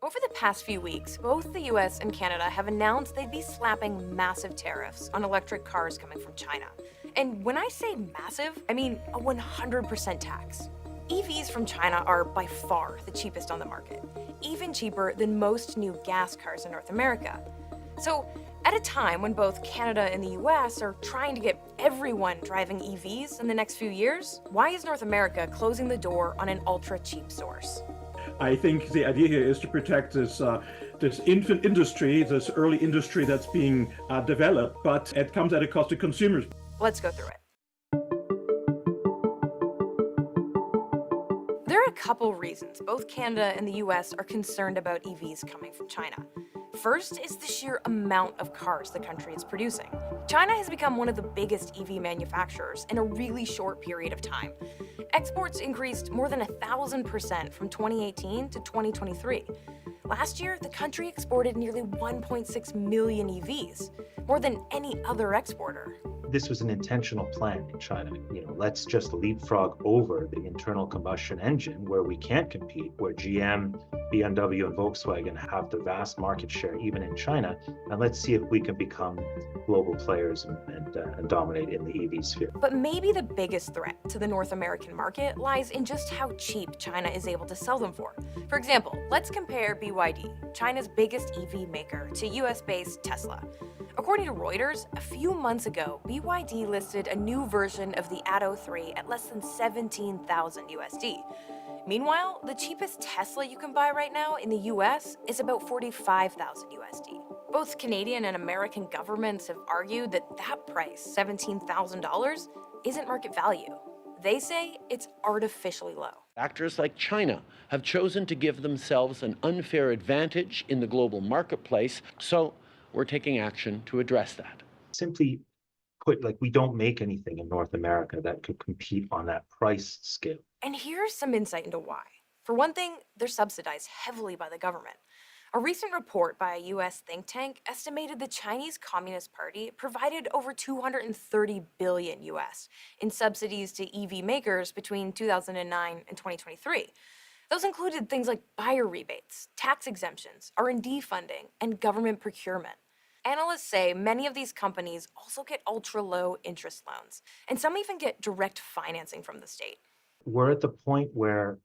Over the past few weeks, both the US and Canada have announced they'd be slapping massive tariffs on electric cars coming from China. And when I say massive, I mean a 100% tax. EVs from China are by far the cheapest on the market, even cheaper than most new gas cars in North America. So, at a time when both Canada and the US are trying to get everyone driving EVs in the next few years, why is North America closing the door on an ultra-cheap source? I think the idea here is to protect this infant industry, this early industry that's being developed, but it comes at a cost to consumers. Let's go through it. There are a couple reasons both Canada and the US are concerned about EVs coming from China. First is the sheer amount of cars the country is producing. China has become one of the biggest EV manufacturers in a really short period of time. Exports increased more than 1,000% from 2018 to 2023. Last year, the country exported nearly 1.6 million EVs, more than any other exporter. This was an intentional plan in China. Let's just leapfrog over the internal combustion engine where we can't compete, where GM, BMW, and Volkswagen have the vast market share even in China, and let's see if we can become global players and dominate in the EV sphere. But maybe the biggest threat to the North American market lies in just how cheap China is able to sell them for. For example, let's compare BYD, China's biggest EV maker, to US-based Tesla. According to Reuters, a few months ago, BYD listed a new version of the Atto 3 at less than $17,000 USD. Meanwhile, the cheapest Tesla you can buy right now in the US is about $45,000 USD. Both Canadian and American governments have argued that price, $17,000, isn't market value. They say it's artificially low. Actors like China have chosen to give themselves an unfair advantage in the global marketplace, so we're taking action to address that. Simply put, we don't make anything in North America that could compete on that price scale. And here's some insight into why. For one thing, they're subsidized heavily by the government. A recent report by a US think tank estimated the Chinese Communist Party provided over $230 billion US in subsidies to EV makers between 2009 and 2023. Those included things like buyer rebates, tax exemptions, R&D funding, and government procurement. Analysts say many of these companies also get ultra-low interest loans, and some even get direct financing from the state. We're at the point where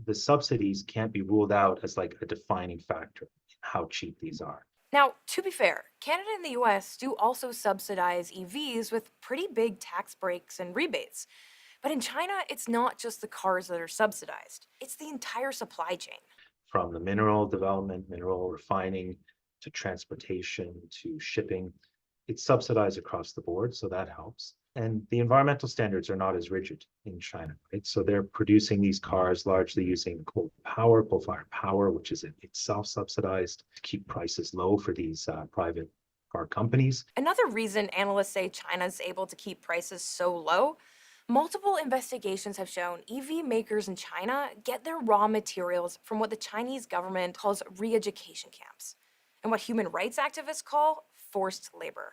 the subsidies can't be ruled out as a defining factor in how cheap these are. Now, to be fair, Canada and the US do also subsidize EVs with pretty big tax breaks and rebates. But in China, it's not just the cars that are subsidized. It's the entire supply chain. From the mineral development, mineral refining, to transportation, to shipping, it's subsidized across the board, so that helps. And the environmental standards are not as rigid in China, right? So they're producing these cars largely using coal-fired power, which is itself subsidized to keep prices low for these private car companies. Another reason analysts say China's able to keep prices so low, multiple investigations have shown EV makers in China get their raw materials from what the Chinese government calls re-education camps, and what human rights activists call forced labor.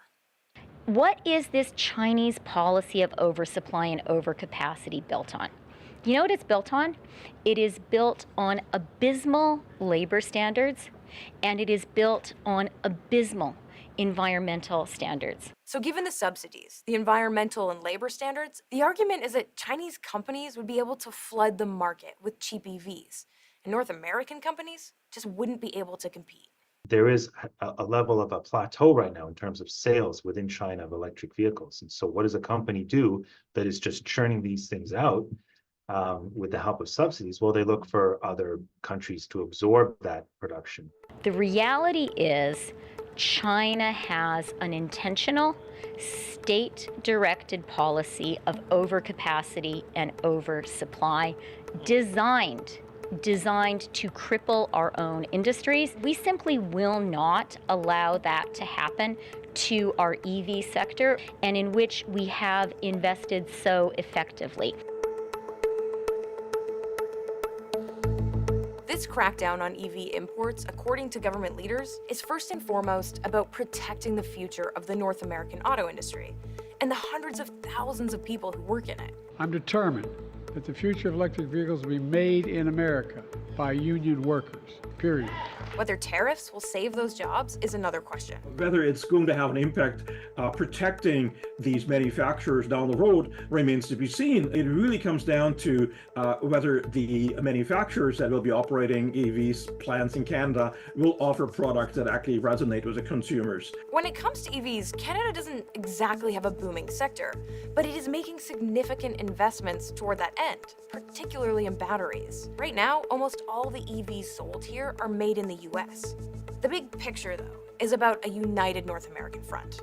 What is this Chinese policy of oversupply and overcapacity built on? You know what it's built on? It is built on abysmal labor standards, and it is built on abysmal environmental standards. So given the subsidies, the environmental and labor standards, the argument is that Chinese companies would be able to flood the market with cheap EVs, and North American companies just wouldn't be able to compete. There is a level of a plateau right now in terms of sales within China of electric vehicles. And so what does a company do that is just churning these things out with the help of subsidies? Well, they look for other countries to absorb that production. The reality is China has an intentional state-directed policy of overcapacity and oversupply designed to cripple our own industries. We simply will not allow that to happen to our EV sector, and in which we have invested so effectively. This crackdown on EV imports, according to government leaders, is first and foremost about protecting the future of the North American auto industry and the hundreds of thousands of people who work in it. I'm determined that the future of electric vehicles will be made in America by union workers, period. Whether tariffs will save those jobs is another question. Whether it's going to have an impact protecting these manufacturers down the road remains to be seen. It really comes down to whether the manufacturers that will be operating EVs plants in Canada will offer products that actually resonate with the consumers. When it comes to EVs, Canada doesn't exactly have a booming sector, but it is making significant investments toward that end, particularly in batteries. Right now, almost all the EVs sold here are made in the US. The big picture, though, is about a united North American front.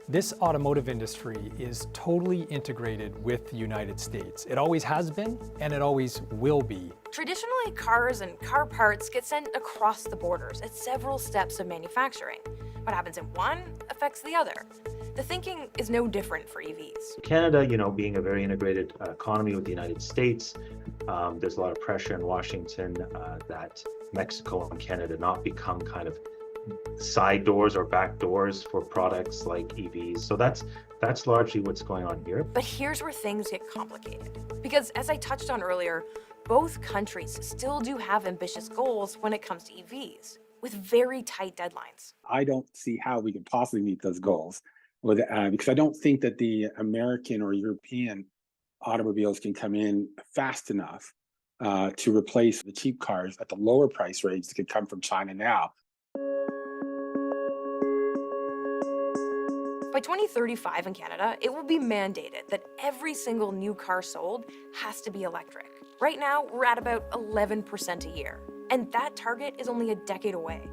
This automotive industry is totally integrated with the United States. It always has been, and it always will be. Traditionally, cars and car parts get sent across the borders at several steps of manufacturing. What happens in one affects the other. The thinking is no different for EVs. Canada, being a very integrated economy with the United States, there's a lot of pressure in Washington that Mexico and Canada not become kind of side doors or back doors for products like EVs. So that's largely what's going on here. But here's where things get complicated. Because as I touched on earlier, both countries still do have ambitious goals when it comes to EVs, with very tight deadlines. I don't see how we could possibly meet those goals because I don't think that the American or European automobiles can come in fast enough to replace the cheap cars at the lower price range that could come from China now. By 2035 in Canada, it will be mandated that every single new car sold has to be electric. Right now, we're at about 11% a year, and that target is only a decade away.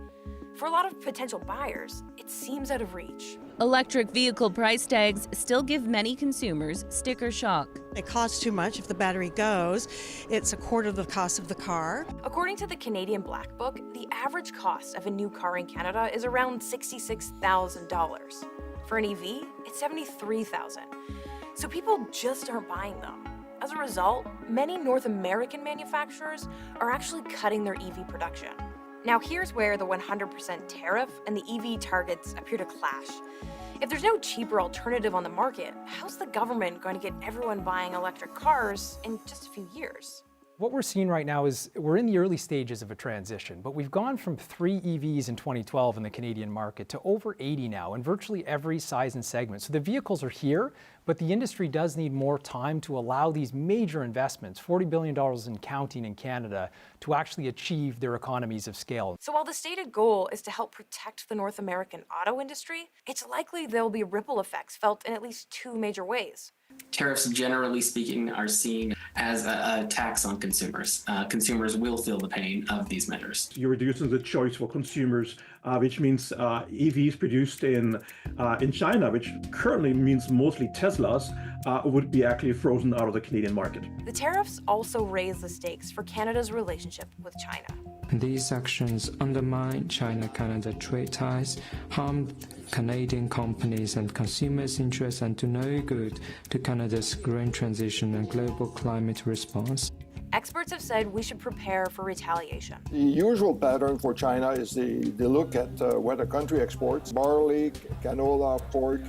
For a lot of potential buyers, it seems out of reach. Electric vehicle price tags still give many consumers sticker shock. It costs too much if the battery goes. It's a quarter of the cost of the car. According to the Canadian Black Book, the average cost of a new car in Canada is around $66,000. For an EV, it's $73,000. So people just aren't buying them. As a result, many North American manufacturers are actually cutting their EV production. Now here's where the 100% tariff and the EV targets appear to clash. If there's no cheaper alternative on the market, how's the government going to get everyone buying electric cars in just a few years? What we're seeing right now is we're in the early stages of a transition, but we've gone from 3 EVs in 2012 in the Canadian market to over 80 now in virtually every size and segment. So the vehicles are here, but the industry does need more time to allow these major investments, $40 billion and counting in Canada, to actually achieve their economies of scale. So while the stated goal is to help protect the North American auto industry, it's likely there will be ripple effects felt in at least 2 major ways. Tariffs, generally speaking, are seen as a tax on consumers. Consumers will feel the pain of these measures. You're reducing the choice for consumers, which means EVs produced in China, which currently means mostly Teslas, would be actually frozen out of the Canadian market. The tariffs also raise the stakes for Canada's relationship with China. These actions undermine China-Canada trade ties, harm Canadian companies and consumers' interests, and do no good to Canada's green transition and global climate response. Experts have said we should prepare for retaliation. The usual pattern for China is they look at what a country exports. Barley, canola, pork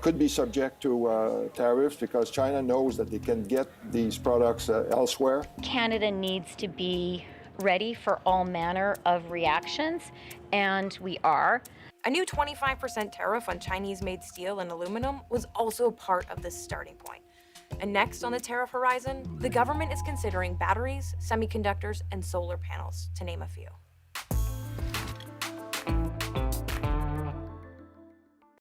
could be subject to tariffs because China knows that they can get these products elsewhere. Canada needs to be ready for all manner of reactions, and we are. A new 25% tariff on Chinese-made steel and aluminum was also a part of this starting point. And next on the tariff horizon, the government is considering batteries, semiconductors, and solar panels, to name a few.